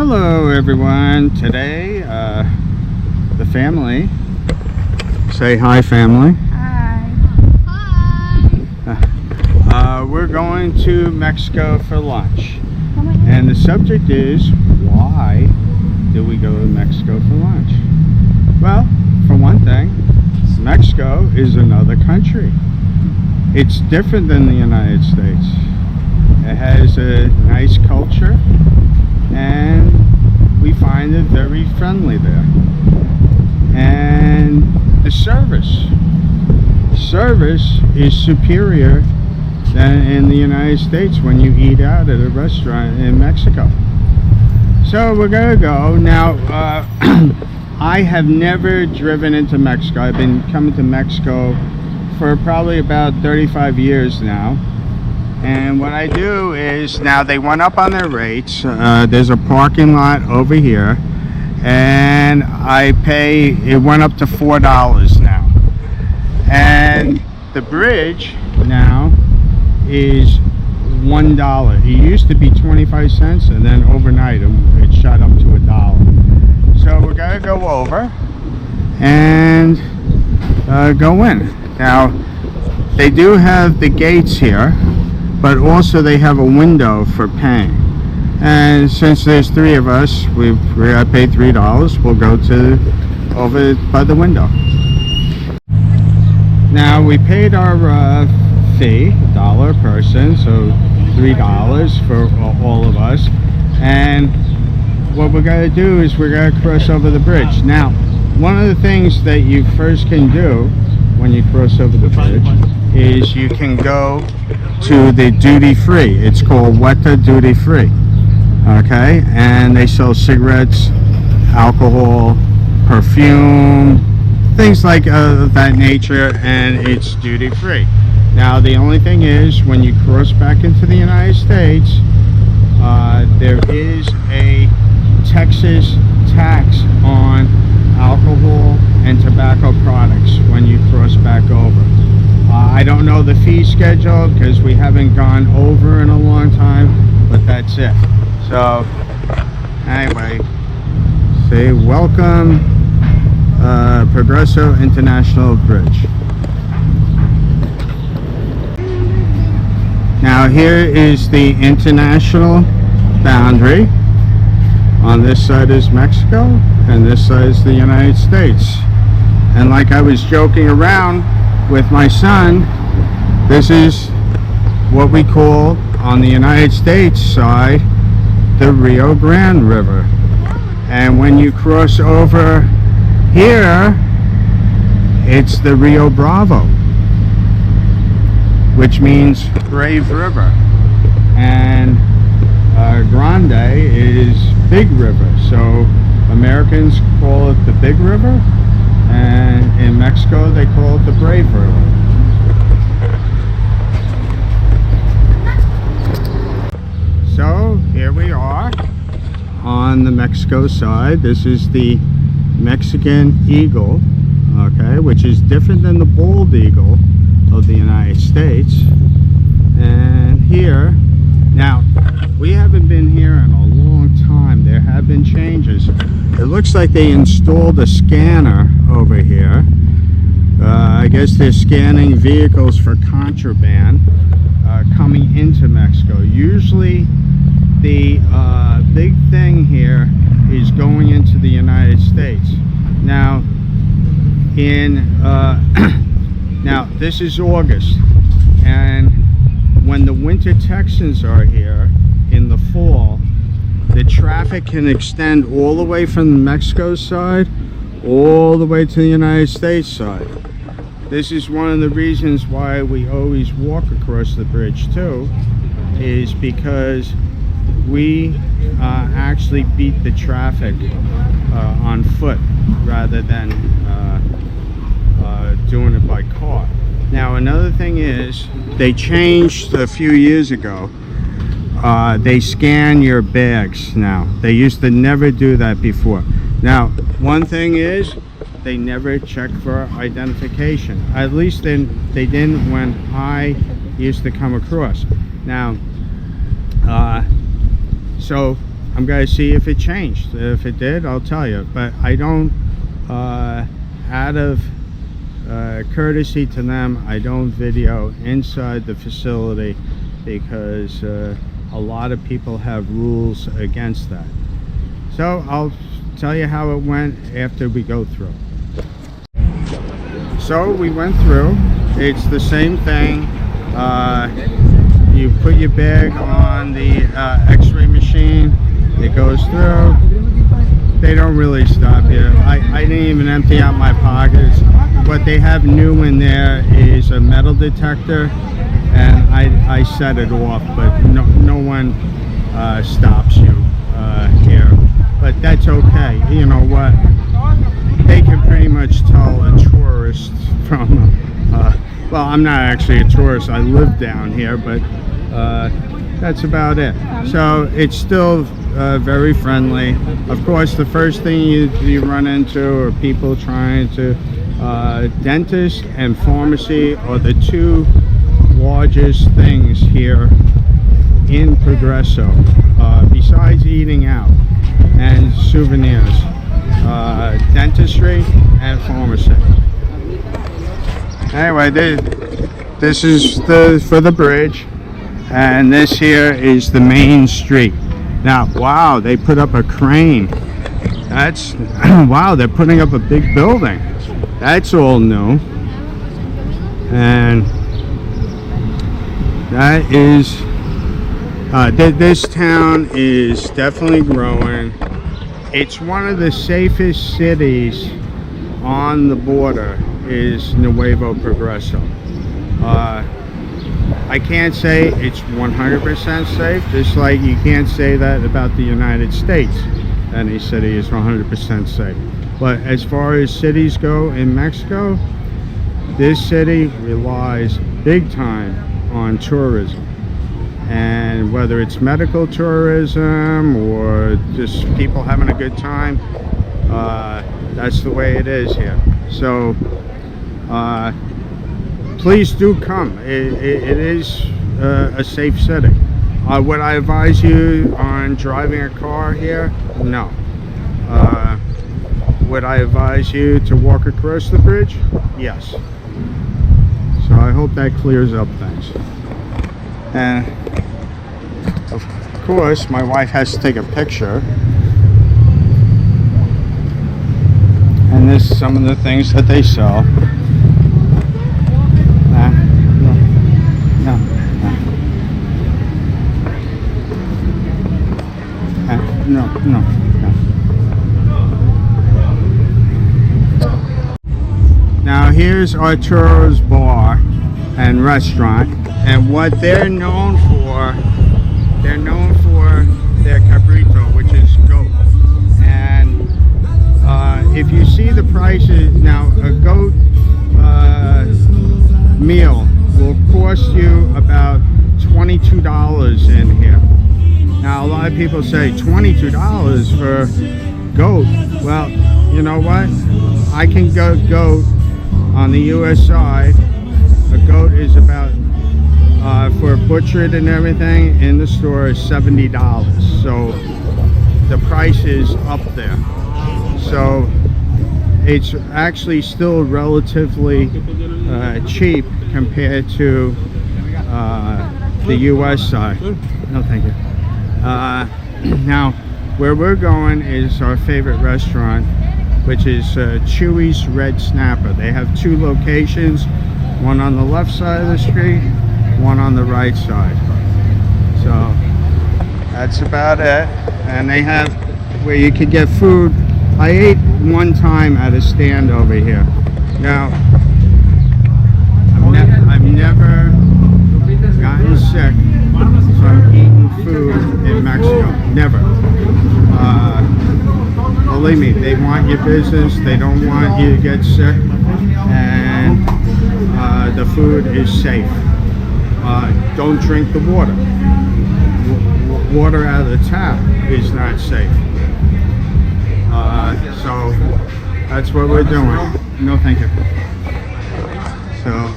Hello everyone. Today the family, say hi family. Hi. Hi. We're going to Mexico for lunch, and the subject is, why do we go to Mexico for lunch? Well, for one thing, Mexico is another country. It's different than the United States. It has a nice culture, and we find it very friendly there. And the service is superior than in the United States when you eat out at a restaurant in Mexico. So we're gonna go now. I have never driven into Mexico. I've been coming to Mexico for probably about 35 years now. And what I do is, now they went up on their rates. There's a parking lot over here, and I pay, it went up to $4 now. And the bridge now is $1. It used to be 25 cents, and then overnight it shot up to $1. So we're gonna go over and go in. Now they do have the gates here, but also they have a window for paying. And since there's three of us, we gotta pay $3. We'll go to over by the window. Now we paid our fee, $1 a person, so $3 for all of us. And what we're gonna do is we're gonna cross over the bridge. Now, one of the things that you first can do when you cross over the bridge is you can go to the duty-free. It's called Weta duty-free. Okay, and they sell cigarettes, alcohol, perfume, things like that nature, and it's duty-free. Now the only thing is, when you cross back into the United States, there is a Texas tax on alcohol and tobacco products when you cross back over. I don't know the fee schedule because we haven't gone over in a long time, but that's it. So anyway, say welcome Progreso International Bridge. Now here is the international boundary. On this side is Mexico, and this side is the United States. And like I was joking around with my son, this is what we call, on the United States side, the Rio Grande River. And when you cross over here, it's the Rio Bravo, which means Brave River. And Grande is Big River, so Americans call it the Big River, and in Mexico they call it the Brave River. So here we are on the Mexico side. This is the Mexican eagle, okay, which is different than the bald eagle of the United States. And here, now we haven't been here in a long time. There have been changes. It looks like they installed a scanner over here. I guess they're scanning vehicles for contraband coming into Mexico. Usually the big thing here is going into the United States. Now now this is August, and when the winter Texans are here in the fall, the traffic can extend all the way from the Mexico side all the way to the United States side. This is one of the reasons why we always walk across the bridge too, is because we actually beat the traffic on foot rather than doing it by car. Now another thing is, they changed a few years ago. They scan your bags now. They used to never do that before. Now one thing is, they never check for identification. At least they didn't when I used to come across. Now so I'm gonna see if it changed. If it did, I'll tell you. But I don't, out of courtesy to them, I don't video inside the facility because a lot of people have rules against that. So I'll tell you how it went after we go through. So we went through. It's the same thing. You put your bag on the x-ray machine, it goes through. They don't really stop you. I didn't even empty out my pockets. What they have new in there is a metal detector, and I set it off, but no one stops you here. But that's okay. You know what? They can pretty much tell a tourist from well, I'm not actually a tourist, I live down here, but that's about it. So it's still very friendly. Of course, the first thing you run into are people trying to dentist and pharmacy are the two largest things here in Progreso, besides eating out and souvenirs. Dentistry and pharmacy. Anyway, this is for the bridge, and this here is the main street. Now, wow, they put up a crane. That's wow, they're putting up a big building. That's all new. And that is this town is definitely growing. It's one of the safest cities on the border is Nuevo Progreso. I can't say it's 100% safe, just like you can't say that about the United States. Any city is 100% safe. But as far as cities go in Mexico, this city relies big time on tourism. And whether it's medical tourism or just people having a good time, that's the way it is here. So please do come. It is a safe city. Would I advise you on driving a car here? No. Would I advise you to walk across the bridge? Yes. So I hope that clears up things. And of course, my wife has to take a picture. And this is some of the things that they sell. No. Now here's Arturo's bar and restaurant, and what they're known for their cabrito, which is goat. And if you see the prices now, a goat meal will cost you about $22 in here. Now a lot of people say $22 for goat. Well, you know what? I can go goat on the US side. A goat is about for butchered and everything in the store is $70. So the price is up there. So it's actually still relatively cheap compared to the US side. No, thank you. Now, where we're going is our favorite restaurant, which is Chewy's Red Snapper. They have two locations, one on the left side of the street, one on the right side. So that's about it. And they have where you could get food. I ate one time at a stand over here. Now, I've never gotten sick from eating food in Mexico. Never. Believe me, they want your business. They don't want you to get sick. And the food is safe. Don't drink the water. Water out of the tap is not safe. So that's what we're doing. No, thank you. So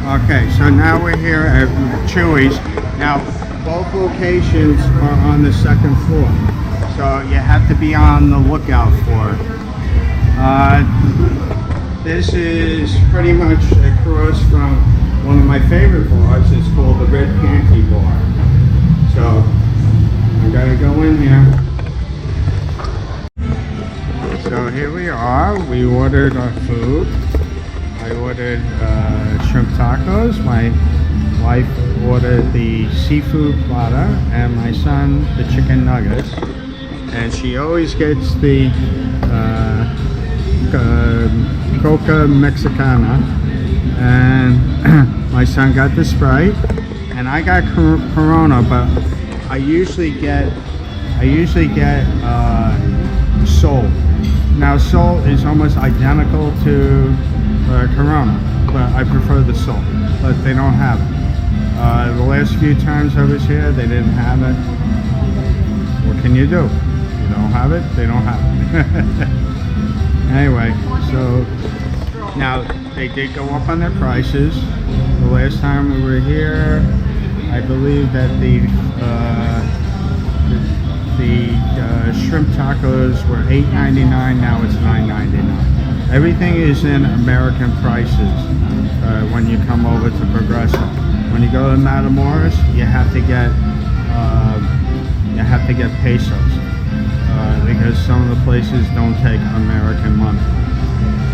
Okay, so now we're here at Chewy's. Now, both locations are on the second floor, so you have to be on the lookout for it. This is pretty much across from one of my favorite bars. It's called the Red Panty Bar. So, I gotta go in here. So here we are. We ordered our food. I ordered shrimp tacos. My wife ordered the seafood platter, and my son the chicken nuggets. And she always gets the Coca Mexicana, and my son got the Sprite, and I got Corona, but I usually get Sol. Now Sol is almost identical to Corona, but I prefer the Sol, but they don't have it. The last few times I was here, they didn't have it. What can you do? You don't have it, they don't have it. Anyway, so now they did go up on their prices. The last time we were here, I believe that the shrimp tacos were $8.99. Now it's $9.99. Everything is in American prices when you come over to Progreso. When you go to Matamoros, you have to get pesos because some of the places don't take American money.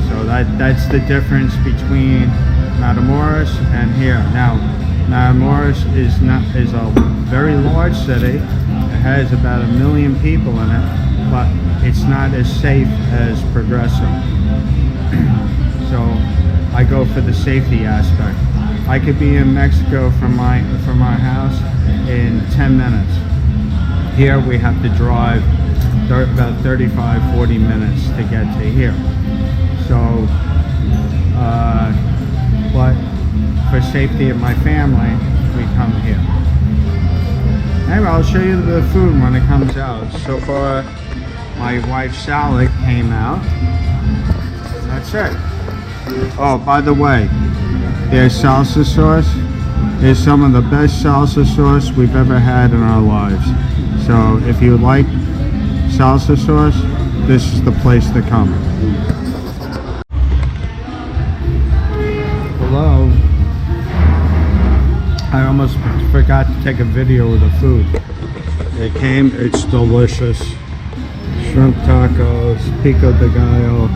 So that's the difference between Matamoros and here. Now, Matamoros is a very large city. It has about 1 million people in it, but it's not as safe as Progreso. So I go for the safety aspect. I could be in Mexico from my house in 10 minutes. Here we have to drive about 35-40 minutes to get to here. So, but for safety of my family, we come here. Anyway, I'll show you the food when it comes out. So far, my wife's salad came out. That's it. Oh, by the way, their salsa sauce is some of the best salsa sauce we've ever had in our lives. So if you like salsa sauce, this is the place to come. Hello. I almost forgot to take a video of the food. It's delicious. Shrimp tacos, pico de gallo.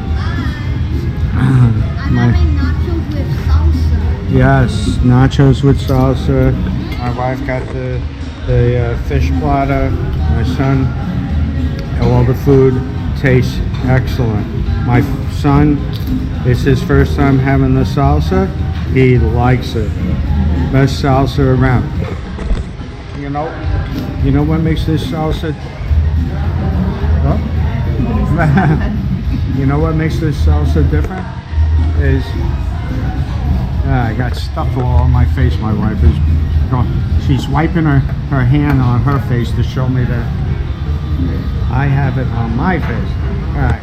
Nachos with salsa. Yes, nachos with salsa. My wife got the fish platter. My son, all the food tastes excellent. My son, it's his first time having the salsa. He likes it. Best salsa around. You know what makes this salsa? Oh? You know what makes this salsa different? Is I got stuff all on my face. My wife is going. She's wiping her hand on her face to show me that I have it on my face. Alright,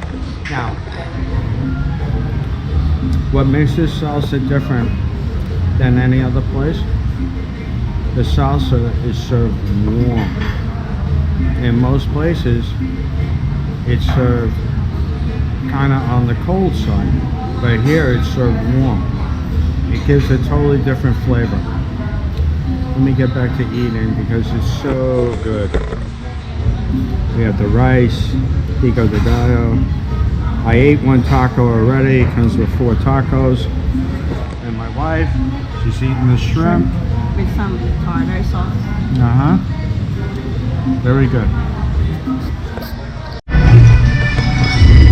now what makes this salsa different than any other place? The salsa is served warm. In most places it's served kind of on the cold side, but here it's served warm. It gives a totally different flavor. Let me get back to eating because it's so good. We have the rice, pico de gallo. I ate one taco already. It comes with 4 tacos. And my wife, she's eating the shrimp. With some tartar sauce. Uh-huh. Very good.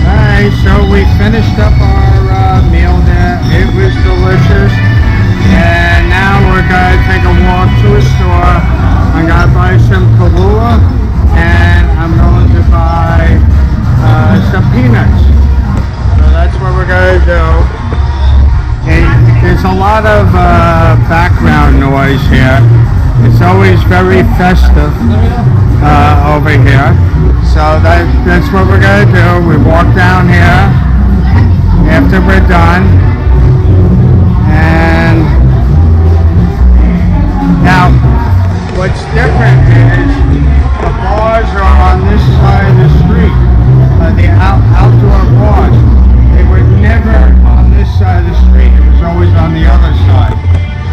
Alright, so we finished up our meal there. It was delicious. And now we're going to take a walk to a store. I'm going to buy some Kahlua, and I'm going to buy some peanuts. So that's what we're going to do. And there's a lot of background noise here. It's always very festive over here. So that's what we're going to do. We walk down here after we're done. And Now, what's different is the bars are on this side of the street, the outdoor bars. They were never on this side of the street. It was always on the other side.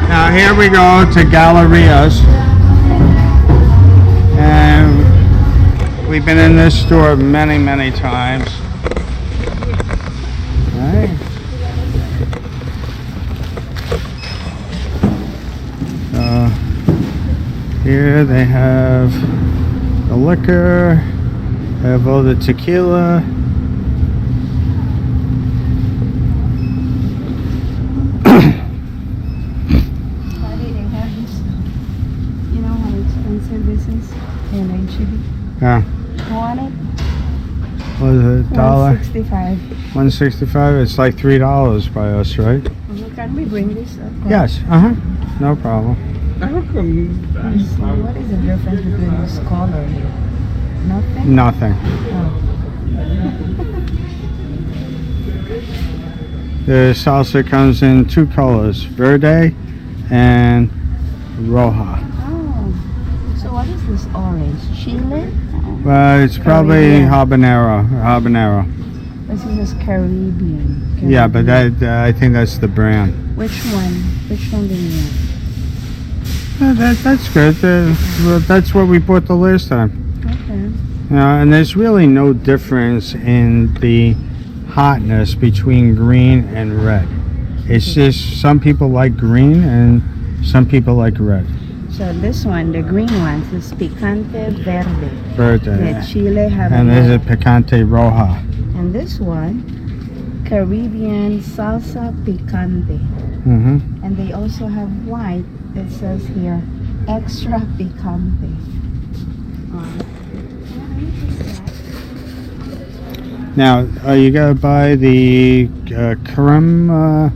Now here we go to Gallerias, and we've been in this store many times. All right. Here they have the liquor, have all the tequila. Daddy, they have this. You know how expensive this is? And in Chile. Yeah. You want it? What is it? $1? $1.65. $1.65. It's like $3 by us, right? Can we bring this up? Yes. No problem. What is the difference between this color here? Nothing? Nothing. Oh. The salsa comes in two colors, verde and roja. Oh. So what is this orange? Chile? Well, it's probably habanero. This is Caribbean. Yeah, but that I think that's the brand. Which one? Which one do you want? That's good. That's what we bought the last time. Okay. And there's really no difference in the hotness between green and red. It's just some people like green and some people like red. So this one, the green one, is Picante Verde. Verde. The Chile have. And this is Picante Roja. And this one, Caribbean Salsa Picante. Mm-hmm. And they also have white. It says here, Extra Picante. Now, you gotta buy the creme Oh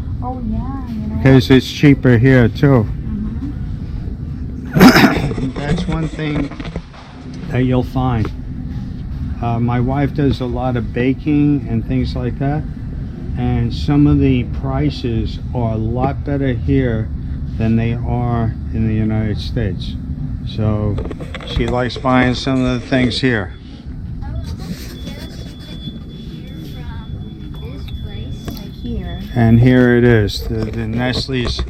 yeah, you know. because it's cheaper here too. Mm-hmm. That's one thing that you'll find. My wife does a lot of baking and things like that, and some of the prices are a lot better here than they are in the United States. So she likes buying some of the things here. Here. And here it is, the Nestle's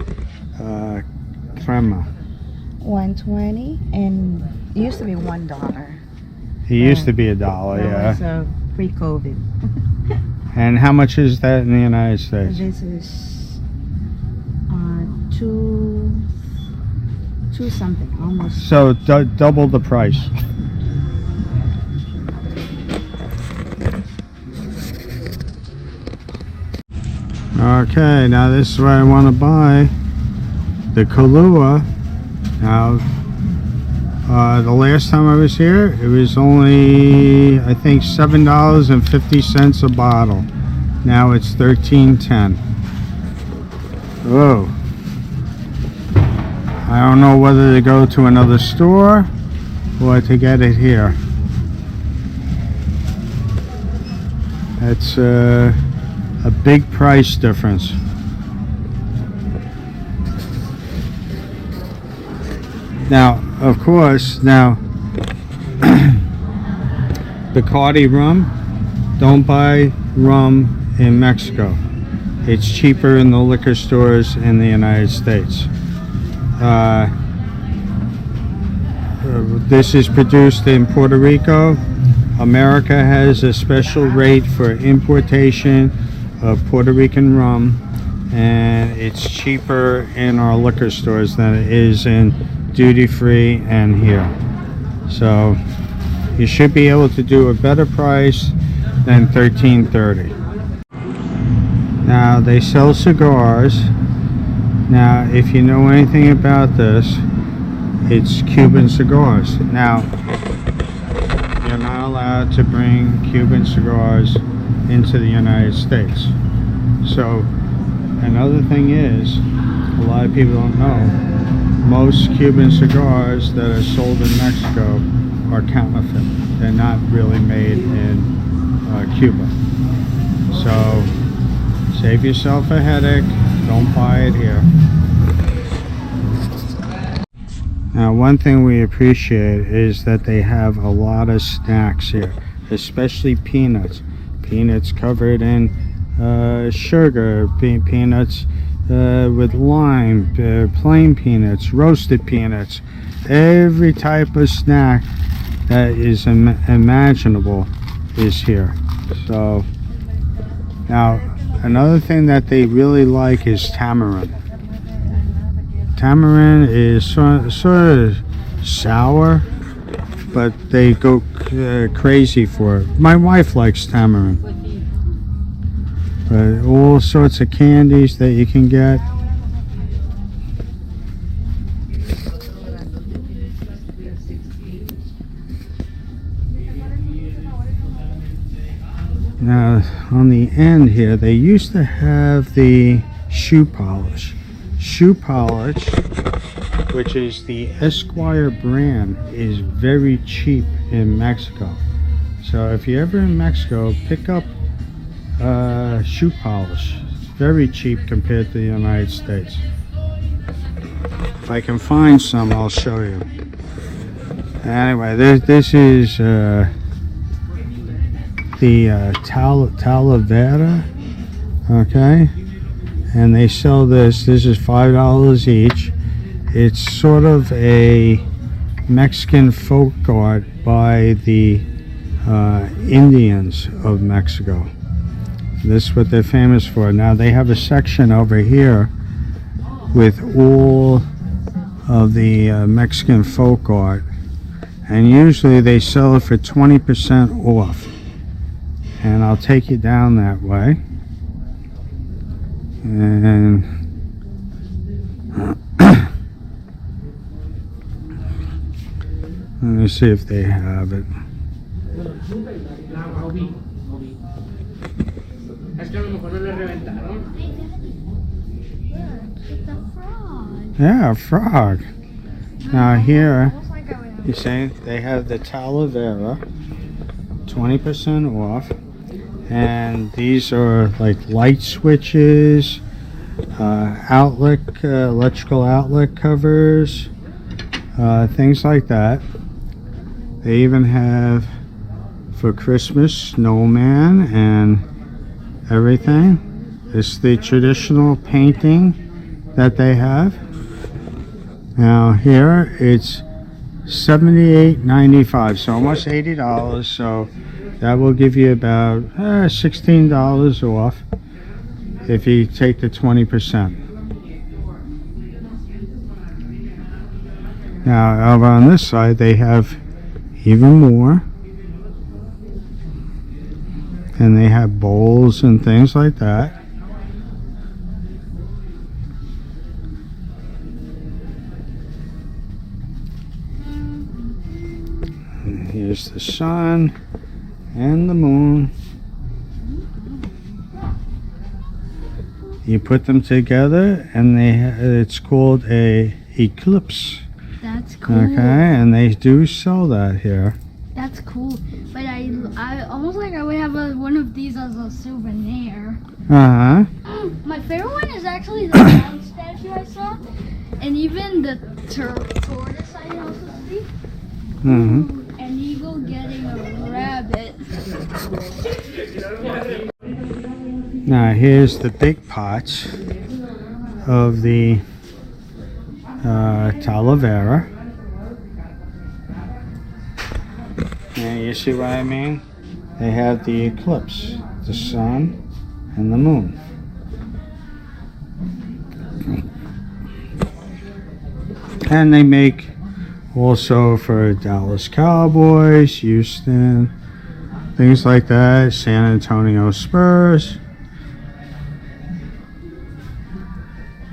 crema. $1.20, and it used to be $1. It used to be $1, yeah. So pre-COVID. And how much is that in the United States? This is two something, almost. So double the price. Okay, now this is what I want to buy. The Kahlua. Now, the last time I was here, it was only, I think, $7.50 a bottle. Now it's $13.10. Whoa. I don't know whether to go to another store or to get it here. That's a big price difference. Now, of course, Bacardi rum, don't buy rum in Mexico. It's cheaper in the liquor stores in the United States. This is produced in Puerto Rico. America has a special rate for importation of Puerto Rican rum, and it's cheaper in our liquor stores than it is in duty-free and here. So you should be able to do a better price than $13.30. Now they sell cigars. Now if you know anything about this, it's Cuban cigars. Now you're not allowed to bring Cuban cigars into the United States. So another thing is, a lot of people don't know, most Cuban cigars that are sold in Mexico are counterfeit. They're not really made in Cuba. So save yourself a headache, don't buy it here. Now, one thing we appreciate is that they have a lot of snacks here, especially peanuts. Peanuts covered in sugar, peanuts with lime, plain peanuts, roasted peanuts. Every type of snack that is imaginable is here. So, now, another thing that they really like is tamarind. Tamarind is sort of sour, but they go crazy for it. My wife likes tamarind. But all sorts of candies that you can get. Now, on the end here, they used to have the shoe polish. Shoe polish, which is the Esquire brand, is very cheap in Mexico. So if you're ever in Mexico, pick up shoe polish. It's very cheap compared to the United States. If I can find some, I'll show you. Anyway, this is the Talavera, okay? And they sell this. This is $5 each. It's sort of a Mexican folk art by the Indians of Mexico. This is what they're famous for. Now they have a section over here with all of the Mexican folk art, and usually they sell it for 20% off. And I'll take you down that way. And let me see if they have it. Yeah, a frog. Now here, you see, they have the Talavera, 20% off. And these are like light switches, electrical outlet covers, things like that. They even have for Christmas snowman and everything. It's the traditional painting that they have. Now here it's $78.95, so almost $80. So that will give you about $16 off if you take the 20%. Now over on this side they have even more, and they have bowls and things like that. And here's the sun and the moon. You put them together and it's called a eclipse. That's cool. Okay, and they do sell that here. That's cool. But I almost like I would have one of these as a souvenir. Uh-huh. My favorite one is actually the lion statue I saw, and even the tortoise I also see. Mm-hmm. An eagle getting a rabbit. Now here's the big pots of the Talavera. And you see what I mean? They have the eclipse, the sun and the moon. And they make also for Dallas Cowboys, Houston, things like that, San Antonio Spurs.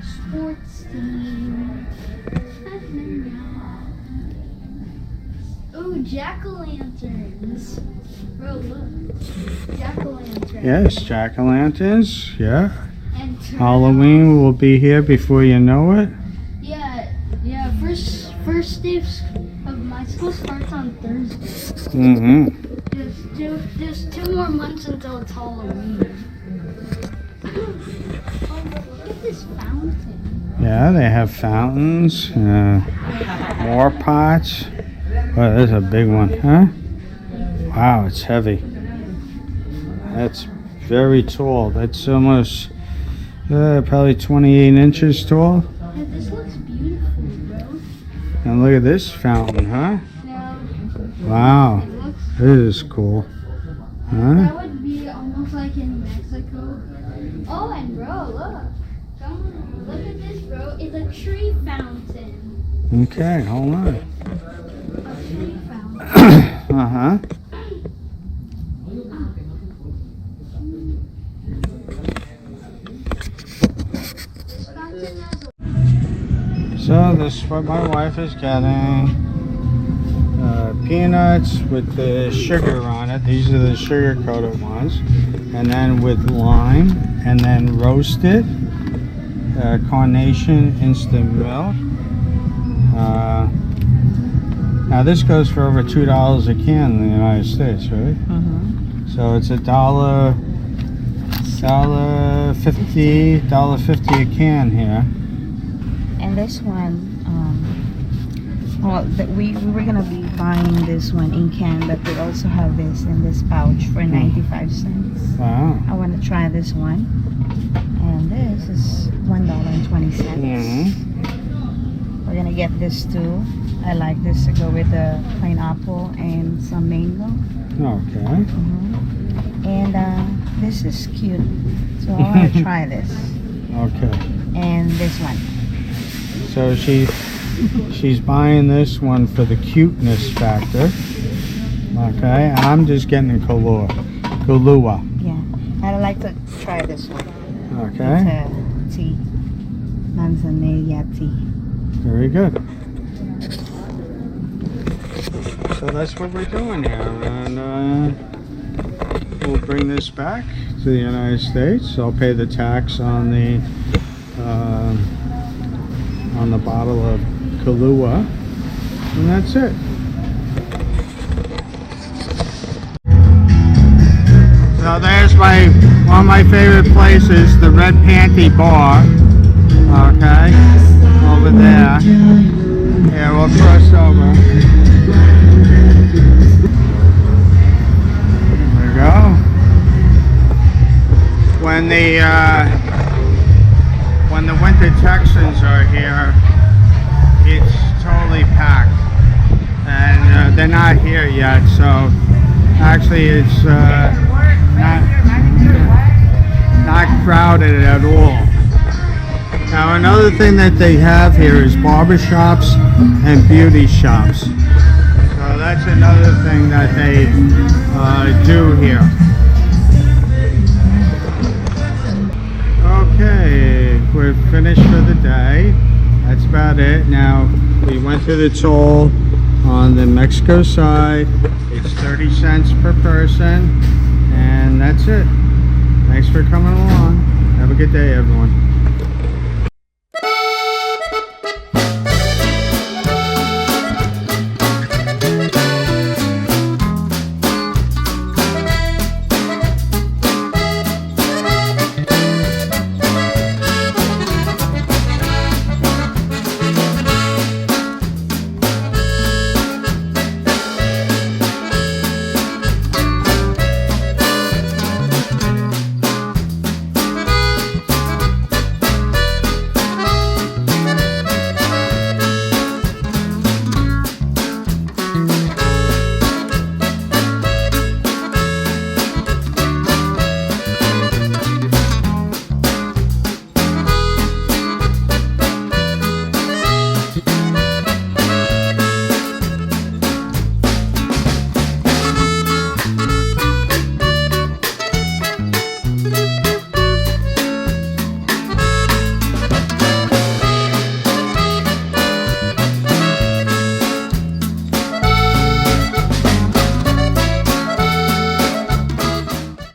Sports team. Oh, jack-o'-lanterns. Bro, look. Jack-o'-lanterns. Yes, jack-o'-lanterns, yeah. And Halloween will be here before you know it. Yeah, first day of my school starts on Thursday. Mm-hmm. There's 2 more months until it's Halloween. Oh, look at this fountain. Yeah, they have fountains. More pots. Oh, there's a big one, huh? Wow, it's heavy. That's very tall. That's almost probably 28 inches tall. Yeah, this looks beautiful, bro. And look at this fountain, huh? Now, Wow, it looks, this is cool. Huh? that would be almost like in Mexico. Oh, and bro, look. Come look at this, bro. It's a tree fountain. Okay, hold on. A tree fountain. Uh-huh. This fountain has So this is what my wife is getting. Peanuts with the sugar on it. These are the sugar coated ones. And then with lime. And then roasted. Carnation instant milk. Now this goes for over $2 a can in the United States, right? Mm-hmm. So it's $1.50 a can here. And this one, we were gonna be buying this one in can, but they also have this in this pouch for 95 cents. Wow. I want to try this one, and this is $1.20. Mm-hmm. We're gonna get this too. I like this to go with the pineapple and some mango. Okay. And this is cute, so I want to try this. Okay. And this one. So she's buying this one for the cuteness factor. Okay. And I'm just getting a Kahlua. Yeah, I'd like to try this one. Okay. It's a tea, manzanilla tea. Very good. So that's what we're doing here, and we'll bring this back to the United States. I'll pay the tax on the bottle of Kahlua, and that's it. So there's one of my favorite places, the Red Panty Bar. Okay, over there. Yeah, we'll cross over. There we go. When the Winter Texans are here, it's totally packed, and they're not here yet. So actually, it's not crowded at all. Now another thing that they have here is barbershops and beauty shops. So that's another thing that they do here. Okay, we're finished for the day. That's about it. Now we went to the toll on the Mexico side. It's 30 cents per person, and that's it. Thanks for coming along. Have a good day, everyone.